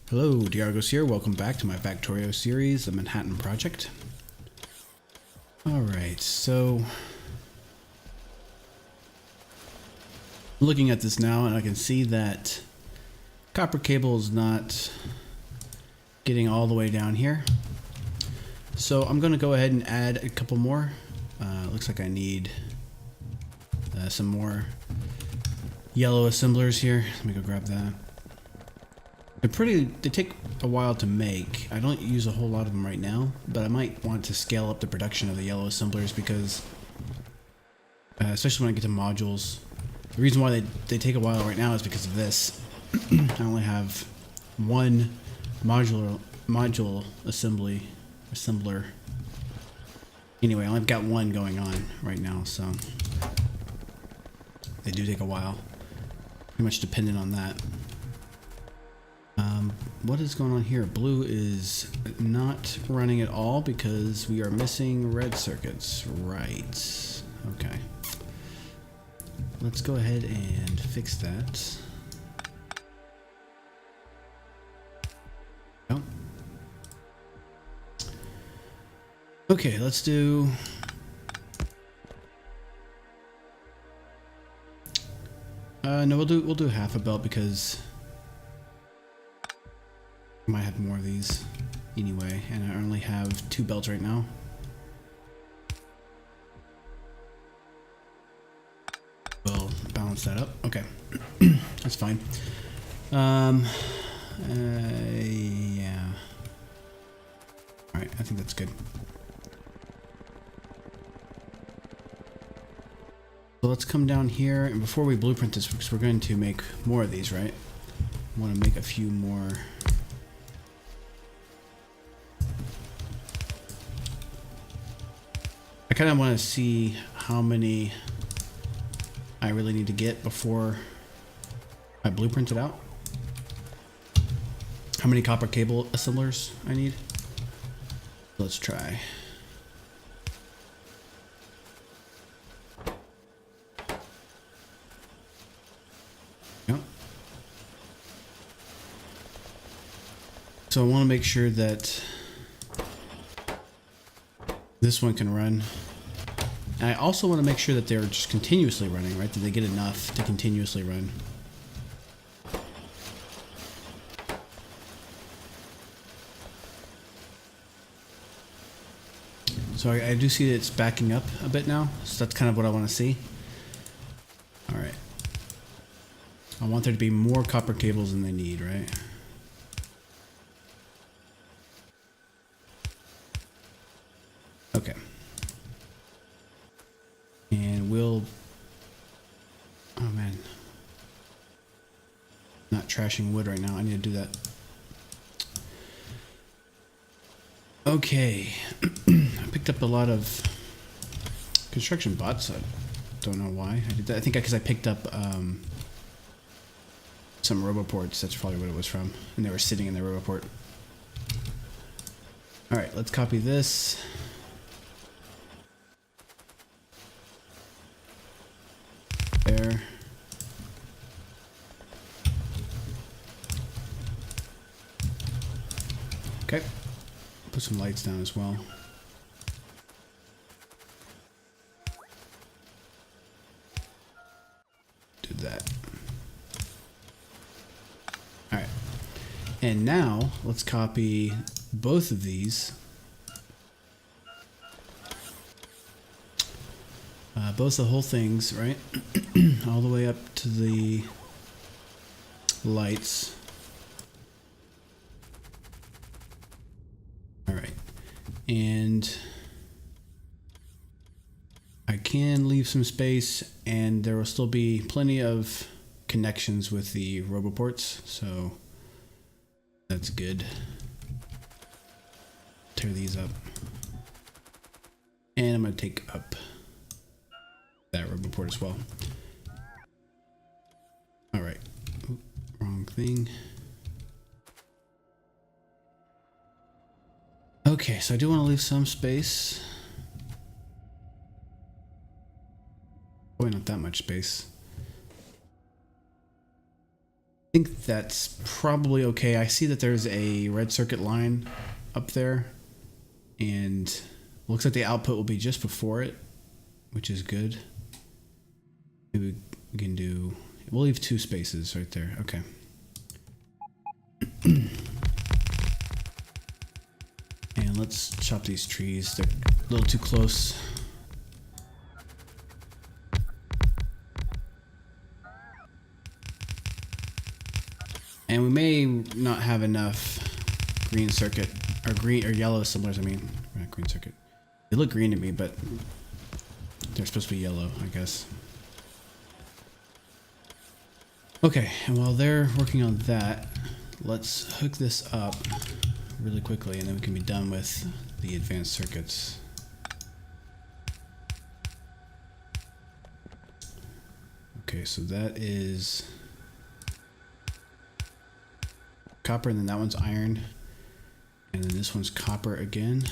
Hello, Diargos here. Welcome back to my Factorio series, the Manhattan Project. Alright, so looking at this now, and I can see that copper cable is not getting all the way down here. So I'm going to go ahead and add a couple more. Looks like I need some more yellow assemblers here. Let me go grab that. They take a while to make. I don't use a whole lot of them right now, but I might want to scale up the production of the yellow assemblers because, especially when I get to modules, the reason why they take a while right now is because of this. I only have one module assembler. Anyway, I've got one going on right now, so they do take a while. Pretty much dependent on that. What is going on here? Blue is not running at all because we are missing red circuits. Right. Okay. Let's go ahead and fix that. Oh. Okay, let's do... no, we'll do half a belt because I might have more of these anyway, and I only have 2 belts right now. We'll balance that up. Okay, that's fine. Yeah. All right, I think that's good. So let's come down here, and before we blueprint this, because we're going to make more of these, right? I want to make a few more. I kind of want to see how many I really need to get before I blueprint it out. How many copper cable assemblers I need. Let's try. Yep. So I want to make sure that this one can run. And I also want to make sure that they're just continuously running, right? That they get enough to continuously run. So I do see that it's backing up a bit now. So that's kind of what I want to see. All right. I want there to be more copper cables than they need, right? Okay. And we'll... Oh man. Not trashing wood right now. I need to do that. Okay. I picked up a lot of construction bots. I don't know why I did that. I think because I picked up some roboports. That's probably what it was from. And they were sitting in the roboport. Alright, let's copy this. There. Okay. Put some lights down as well. Do that. All right. And now let's copy both of these. Both the whole things, right? All the way up to the lights. All right. And I can leave some space, and there will still be plenty of connections with the roboports, so that's good. Tear these up. And I'm going to take up that roboport as well. All right. Oop, wrong thing. Okay, so I do want to leave some space. Probably not that much space. think that's probably okay. I see that there's a red circuit line up there, and looks like the output will be just before it, which is good. Maybe we can do, we'll leave 2 spaces right there. Okay. And let's chop these trees. They're a little too close. And we may not have enough green circuit, or green or yellow assemblers, I mean, not green circuit. They look green to me, but they're supposed to be yellow, I guess. Okay, and while they're working on that, let's hook this up really quickly, and then we can be done with the advanced circuits. Okay, so that is copper, and then that one's iron, and then this one's copper again,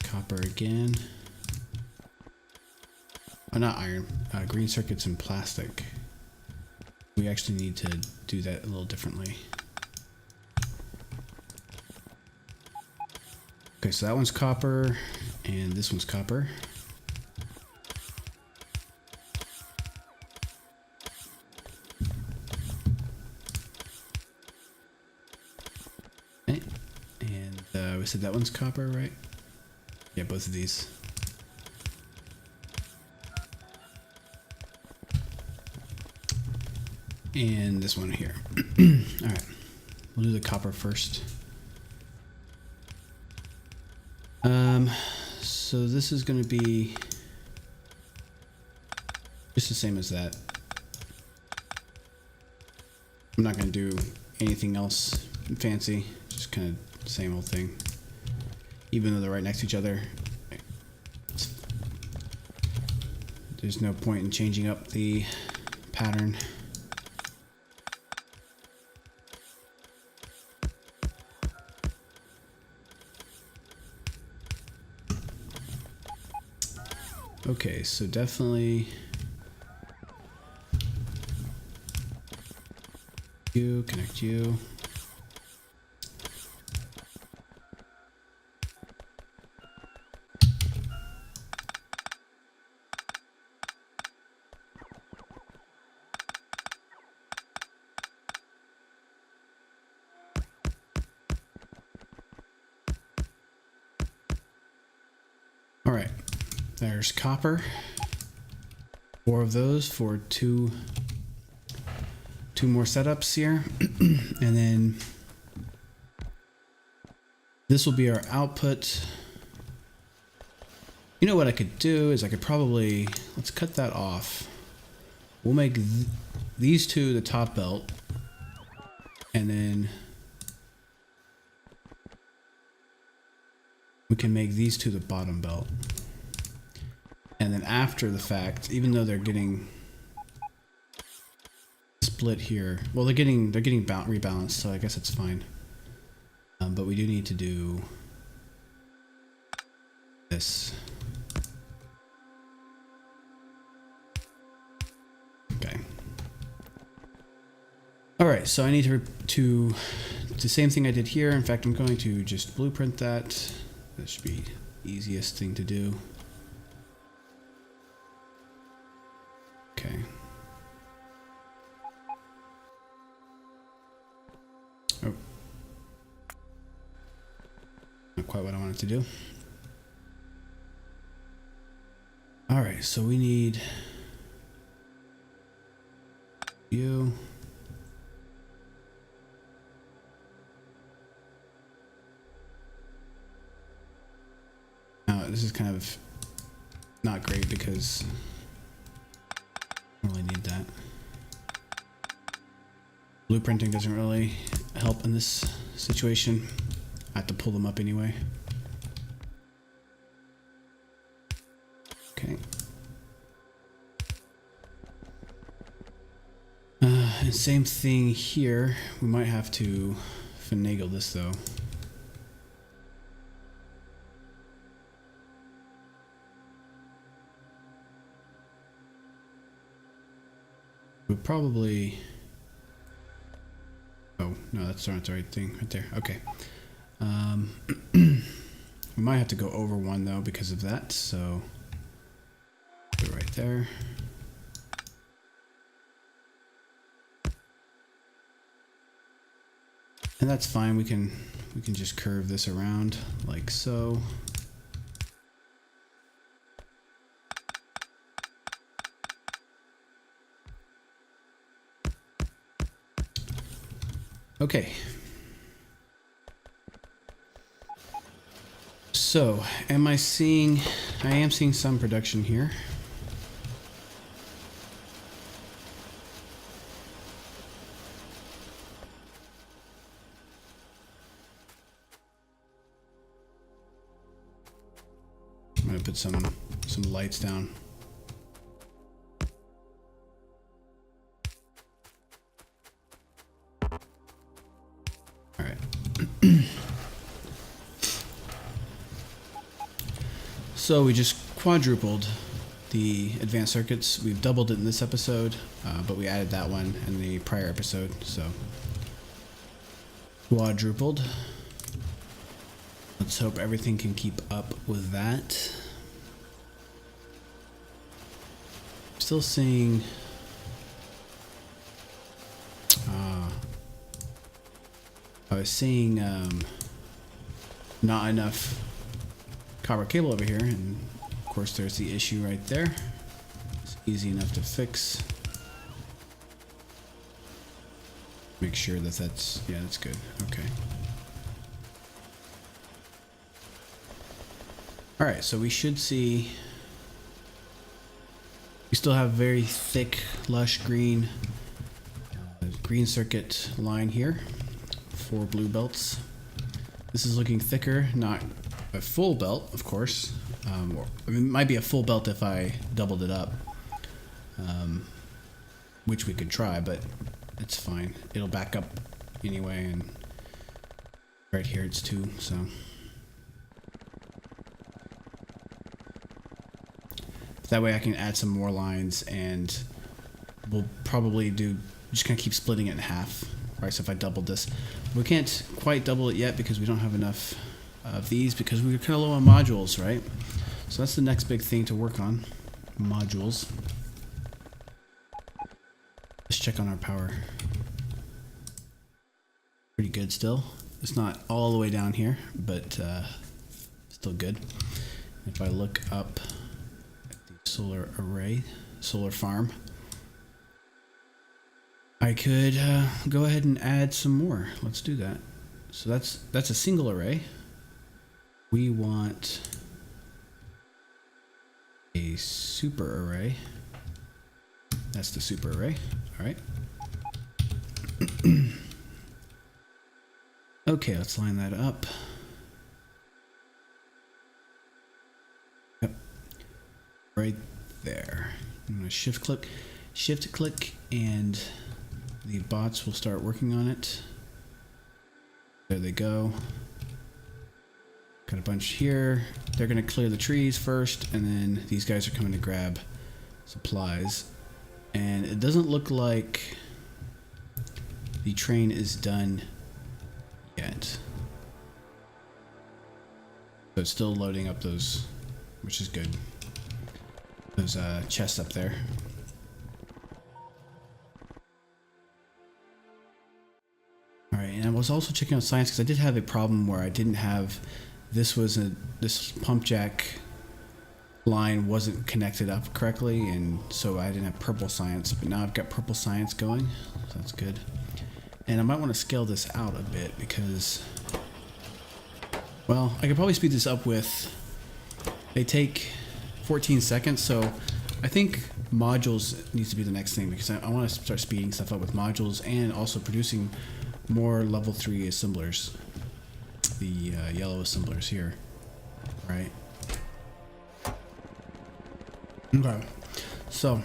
copper again. Oh, not iron, green circuits and plastic. We actually need to do that a little differently. Okay, so that one's copper, and this one's copper. Okay. And we said that one's copper, right? Yeah, both of these. And this one here. All right, we'll do the copper first. So this is going to be just the same as that. I'm not going to do anything else fancy, just kind of the same old thing. Even though they're right next to each other, there's no point in changing up the pattern. Okay, so definitely you, connect you. All right. There's copper, 4 of those for two more setups here. And then this will be our output. You know what I could do is I could probably, let's cut that off. We'll make these 2 the top belt, and then we can make these 2 the bottom belt. And then after the fact, even though they're getting split here, well, they're getting rebalanced, so I guess it's fine. But we do need to do this. Okay. All right, so I need to do the same thing I did here. In fact, I'm going to just blueprint that. That should be the easiest thing to do. Okay. Oh. Not quite what I wanted to do. All right, so we need you. Now, this is kind of not great because I really need that. Blueprinting doesn't really help in this situation. I have to pull them up anyway. Okay. And same thing here. We might have to finagle this though. We'll probably Oh, no, that's not the right thing right there. Okay. We might have to go over one though because of that, so put it right there. And that's fine. We can just curve this around like so. Okay. So, I am seeing some production here. I'm gonna put some lights down. All right. So we just quadrupled the advanced circuits. We've doubled it in this episode, but we added that one in the prior episode, so quadrupled. Let's hope everything can keep up with that. Still seeing I was seeing not enough copper cable over here, and of course there's the issue right there. It's easy enough to fix. Make sure that that's good. Okay. All right, so we should see. We still have very thick, lush green circuit line here. 4 blue belts. This is looking thicker, not a full belt, of course. I mean, it might be a full belt if I doubled it up, which we could try, but it's fine. It'll back up anyway, and right here it's 2, so. That way I can add some more lines, and we'll probably just kind of keep splitting it in half. Right, so if I doubled this, we can't quite double it yet because we don't have enough of these because we're kind of low on modules, right? So that's the next big thing to work on, modules. Let's check on our power. Pretty good still. It's not all the way down here, but still good. If I look up at the solar array, solar farm, I could go ahead and add some more. Let's do that. So that's a single array. We want a super array. That's the super array. All right. Okay, let's line that up. Yep. Right there. I'm gonna shift click, and the bots will start working on it. There they go. Got a bunch here. They're gonna clear the trees first, and then these guys are coming to grab supplies. And it doesn't look like the train is done yet. So it's still loading up those, which is good. Those chests up there. Alright, and I was also checking out science because I did have a problem where I didn't have, this pump jack line wasn't connected up correctly, and so I didn't have purple science, but now I've got purple science going, so that's good. And I might want to scale this out a bit because, well, I could probably speed this up with, they take 14 seconds, so I think modules needs to be the next thing because I want to start speeding stuff up with modules and also producing more level 3 assemblers, the yellow assemblers here, right? Okay, so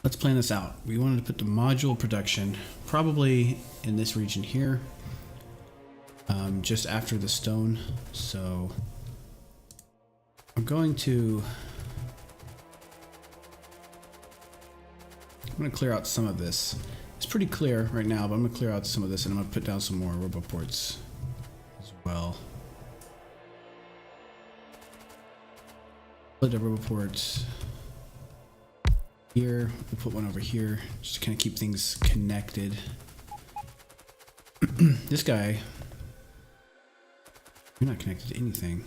let's plan this out. We wanted to put the module production probably in this region here, just after the stone. So I'm going to clear out some of this It's pretty clear right now, but I'm gonna clear out some of this and I'm gonna put down some more roboports as well. Put the roboports here. We'll put one over here just to kind of keep things connected. This guy, you're not connected to anything.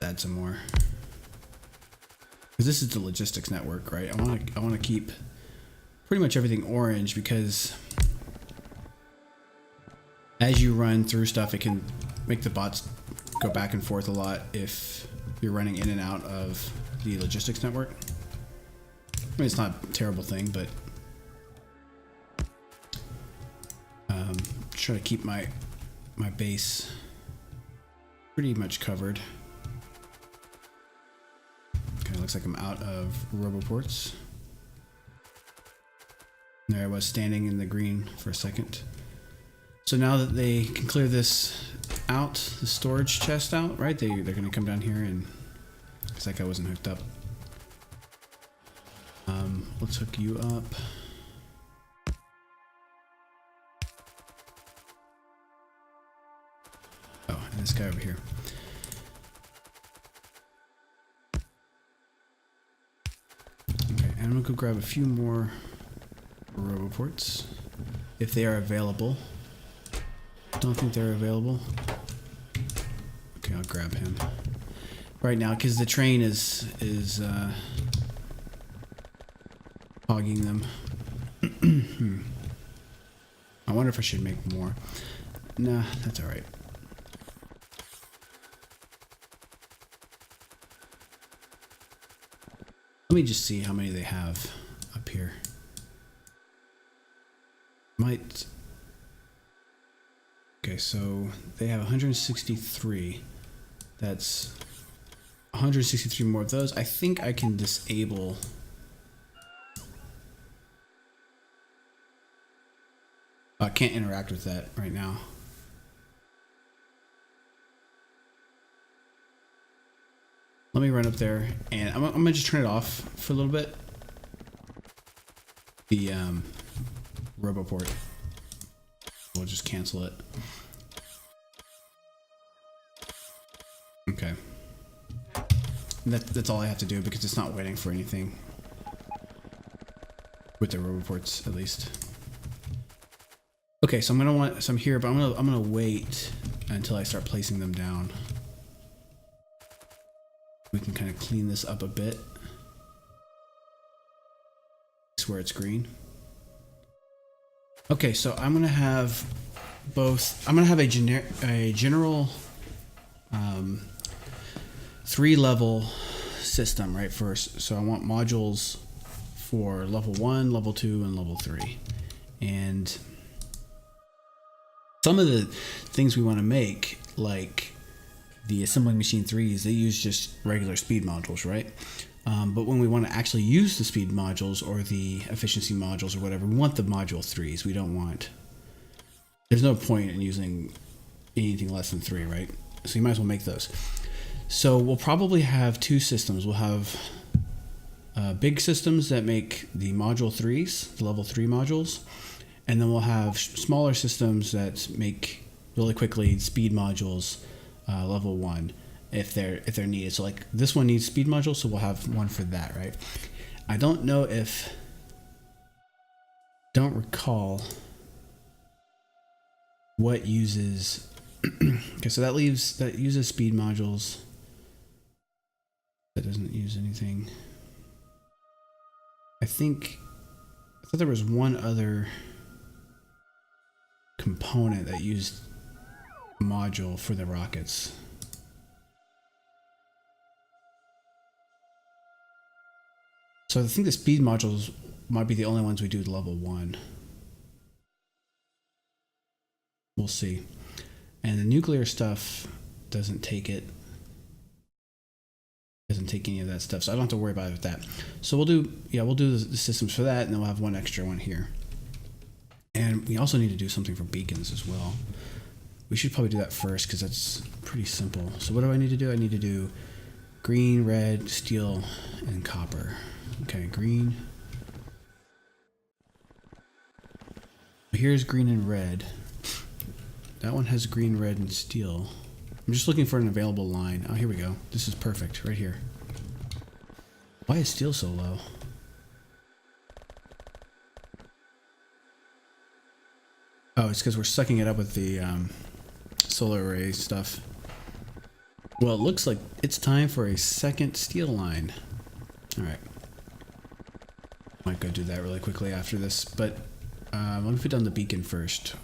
Add some more. Because this is the logistics network, right? I want to keep pretty much everything orange because as you run through stuff, it can make the bots go back and forth a lot if you're running in and out of the logistics network. I mean, it's not a terrible thing, but try to keep my base pretty much covered. Okay, looks like I'm out of roboports. There I was standing in the green for a second. So now that they can clear this out, the storage chest out, right? They're gonna come down here and looks like I wasn't hooked up. Let's hook you up. Oh, and this guy over here. Okay, and I'm gonna go grab a few more roboports if they are available. Don't think they're available. Okay, I'll grab him right now because the train is hogging them. I wonder if I should make more. Nah, that's all right. Let me just see how many they have up here. Might. Okay, so they have 163. That's 163 more of those. I think I can disable. I can't interact with that right now. Let me run up there and I'm gonna just turn it off for a little bit. The roboport. We'll just cancel it. Okay. And that's all I have to do because it's not waiting for anything. With the roboports, at least. Okay, so I'm gonna want some here, but I'm gonna wait until I start placing them down. We can kind of clean this up a bit. It's where it's green. Okay, so I'm gonna have both. I'm gonna have a general 3-level system, right? First, so I want modules for level 1, level 2, and level 3, and some of the things we want to make, like the assembling machine 3s, they use just regular speed modules, right? But when we want to actually use the speed modules or the efficiency modules or whatever, we want the module 3s. We don't want... There's no point in using anything less than 3, right? So you might as well make those. So we'll probably have 2 systems. We'll have big systems that make the module 3s, the level 3 modules, and then we'll have smaller systems that make really quickly speed modules, level 1, if they're needed. So like this one needs speed modules, so we'll have one for that, right? I don't know if, don't recall what uses. Okay, so that uses speed modules. That doesn't use anything. I thought there was one other component that used module for the rockets. So I think the speed modules might be the only ones we do to level 1. We'll see. And the nuclear stuff doesn't take it. Doesn't take any of that stuff, so I don't have to worry about it with that. So we'll do the systems for that, and then we'll have one extra one here. And we also need to do something for beacons as well. We should probably do that first because that's pretty simple. So what do I need to do? I need to do Green, red, steel, and copper. Okay, green. Here's green and red. That one has green, red, and steel. I'm just looking for an available line. Oh, here we go. This is perfect, right here. Why is steel so low? Oh, it's because we're sucking it up with the solar array stuff. Well, it looks like it's time for a second steel line. All right. Might go do that really quickly after this, but let me put down the beacon first.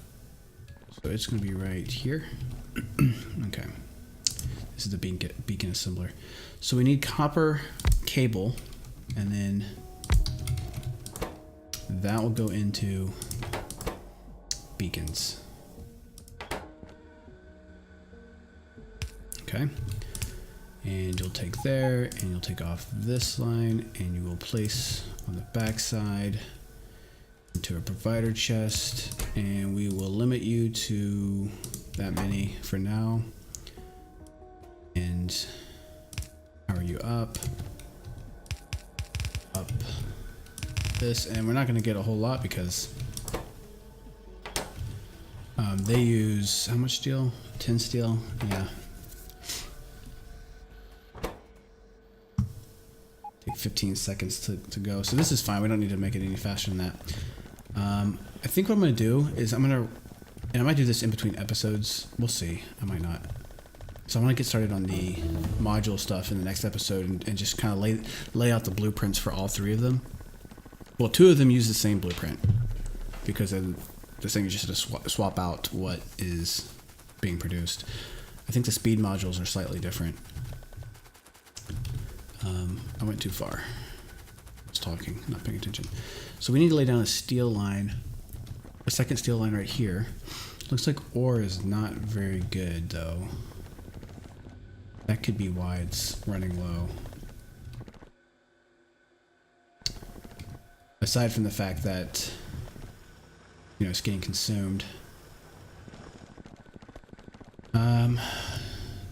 So it's going to be right here. Okay. This is the beacon assembler. So we need copper cable, and then that will go into beacons. Okay. And you'll take there, and you'll take off this line, and you will place on the back side into a provider chest, and we will limit you to that many for now. And power you up this, and we're not going to get a whole lot because they use how much steel? 10 steel, yeah. Take 15 seconds to go, so this is fine. We don't need to make it any faster than that. I think what I'm going to do is and I might do this in between episodes. We'll see. I might not. So I want to get started on the module stuff in the next episode and just kind of lay out the blueprints for all three of them. Well, two of them use the same blueprint because the thing is just to swap out what is being produced. I think the speed modules are slightly different. I went too far. I was talking, not paying attention. So we need to lay down a steel line, a second steel line right here. Looks like ore is not very good though. That could be why it's running low. Aside from the fact that, you know, it's getting consumed.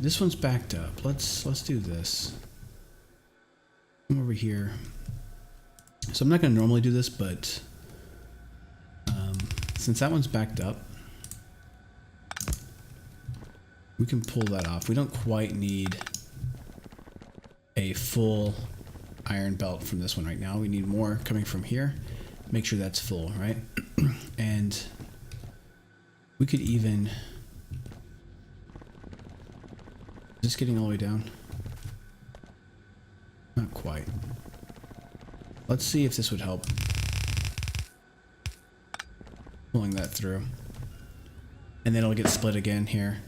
This one's backed up. Let's do this. Come over here. So I'm not going to normally do this, but since that one's backed up, we can pull that off. We don't quite need a full iron belt from this one right now. We need more coming from here. Make sure that's full, right? And we could even... Is this getting all the way down? Not quite. Let's see if this would help. Pulling that through. And then it'll get split again here.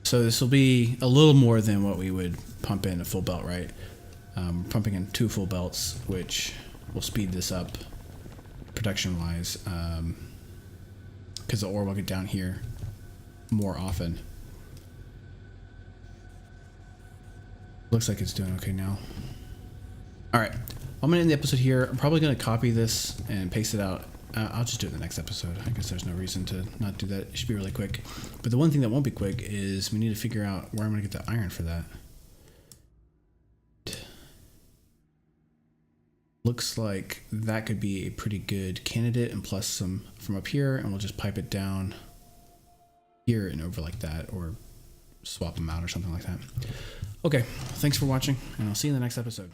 So this will be a little more than what we would pump in a full belt, right? Pumping in 2 full belts, which will speed this up production-wise, because the ore will get down here more often. Looks like it's doing okay now. All right, I'm gonna end the episode here. I'm probably gonna copy this and paste it out. I'll just do it in the next episode. I guess there's no reason to not do that. It should be really quick. But the one thing that won't be quick is we need to figure out where I'm gonna get the iron for that. Looks like that could be a pretty good candidate, and plus some from up here, and we'll just pipe it down here and over like that, or swap them out or something like that. Okay, thanks for watching, and I'll see you in the next episode.